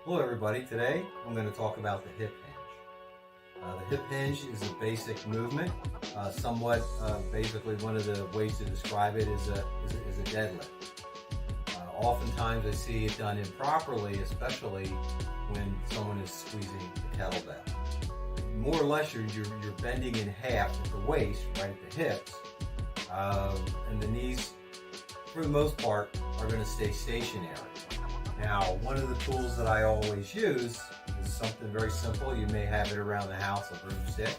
Hello everybody, today I'm going to talk about the hip hinge. The hip hinge is a basic movement, basically one of the ways to describe it is a deadlift. Oftentimes I see it done improperly, especially when someone is squeezing the kettlebell. More or less you're bending in half at the waist, right at the hips, and the knees for the most part are going to stay stationary. Now, one of the tools that I always use is something very simple. You may have it around the house, a broomstick.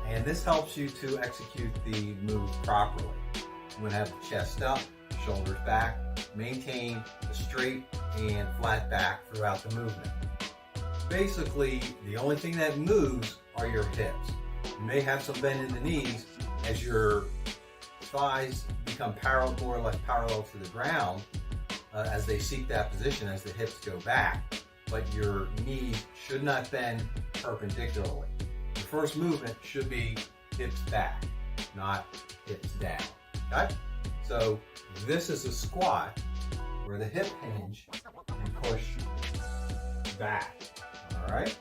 And this helps you to execute the move properly. You want to have the chest up, shoulders back, maintain a straight and flat back throughout the movement. Basically, the only thing that moves are your hips. You may have some bend in the knees as your thighs become more or less parallel to the ground, as they seek that position as the hips go back, but your knees should not bend perpendicularly. The first movement should be hips back, not hips down. Okay? So this is a squat where the hip hinge and push back. All right?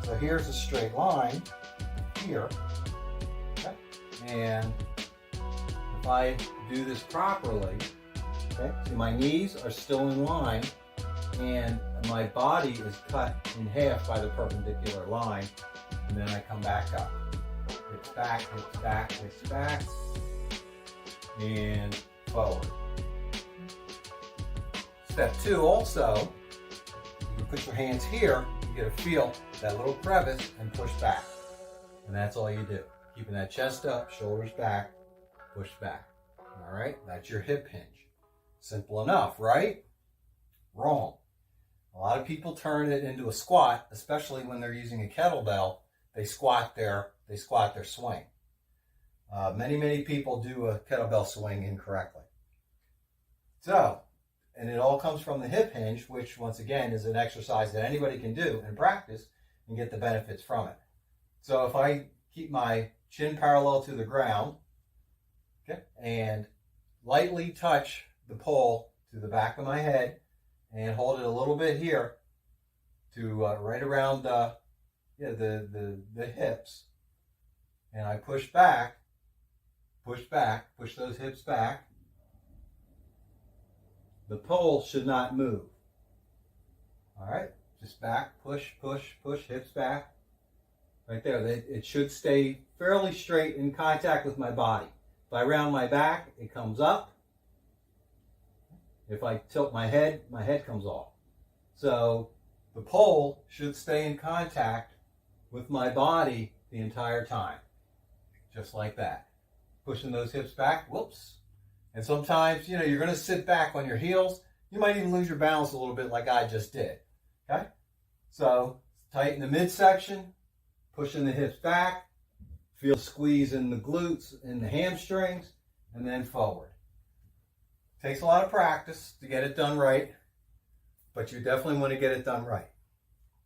So here's a straight line here. Okay? And if I do this properly, okay, see my knees are still in line and my body is cut in half by the perpendicular line, and then I come back up. Hips back, hips back, hips back, and forward. Step two also, you put your hands here, you get a feel of that little crevice and push back. And that's all you do. Keeping that chest up, shoulders back, push back. All right, that's your hip hinge. Simple enough, right? Wrong. A lot of people turn it into a squat, especially when they're using a kettlebell. They squat their swing. Many people do a kettlebell swing incorrectly. So, and it all comes from the hip hinge, which once again is an exercise that anybody can do and practice and get the benefits from it. So if I keep my chin parallel to the ground, okay, and lightly touch the pole to the back of my head and hold it a little bit here to right around the hips, and I push those hips back. The pole should not move. All right, just back, push, hips back. Right there, it should stay fairly straight in contact with my body. If I round my back, it comes up. If I tilt my head comes off. So the pole should stay in contact with my body the entire time. Just like that. Pushing those hips back, whoops. And sometimes, you're going to sit back on your heels. You might even lose your balance a little bit like I just did. Okay? So tighten the midsection, pushing the hips back, feel squeeze in the glutes and the hamstrings, and then forward. Takes a lot of practice to get it done right, but you definitely want to get it done right.